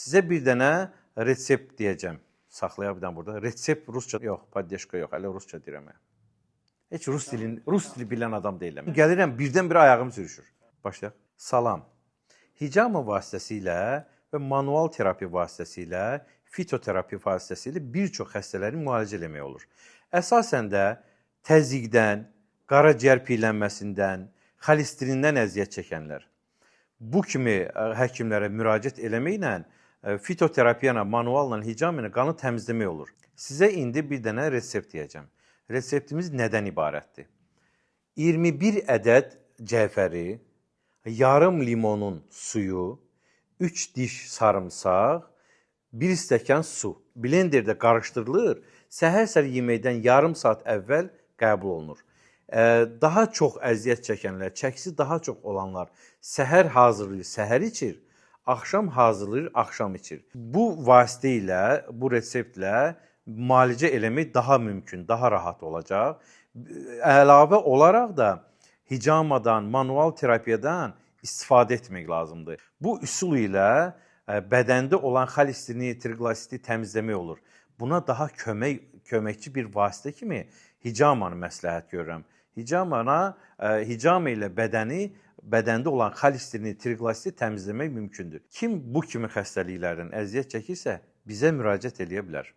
Sizə bir dənə resept deyəcəm. Saxlaya bir dənə burada. Resept rusca yox, poddeşka yox, hələ rusca deyirəm. Heç rus dili bilən adam deyiləm. Gəlirəm, birdən-birə ayağım sürüşür. Başlayaq. Salam. Hicama vasitəsilə və manual terapiya vasitəsilə, fitoterapiya vasitəsilə bir çox xəstələri müalicə eləmək olur. Əsasən də təzyiqdən, qaraciyər piylənməsindən, xolesterindən əziyyət çəkənlər. Bu kimi həkimlərə müraciət eləməklə fitoterapiya, manualla, hicama ilə qanı təmizləmək olur. Sizə indi bir dənə resept deyəcəm. Reseptimiz nədən ibarətdir? 21 ədəd cəfəri, yarım limonun suyu, 3 diş sarımsaq, 1 stəkan su. Blenderdə qarışdırılır, səhər-səhər yeməkdən yarım saat əvvəl qəbul olunur. Daha çox əziyyət çəkənlər, çəkisi daha çox olanlar səhər hazırlayır, səhər içir, axşam hazırlayır, axşam içir. Bu vasitə ilə, bu reseptlə müalicə eləmək daha mümkün, daha rahat olacaq. Əlavə olaraq da hicamadan, manual terapiyadan istifadə etmək lazımdır. Bu üsul ilə bədəndə olan xolesterini, triqlosidi təmizləmək olur. Buna daha köməkçi bir vasitə kimi hicamanı məsləhət görürəm. Hicama ilə bədəndə olan xolesterini, triqlosidi təmizləmək mümkündür. Kim bu kimi xəstəliklərdən əziyyət çəkirsə, bizə müraciət eləyə bilər.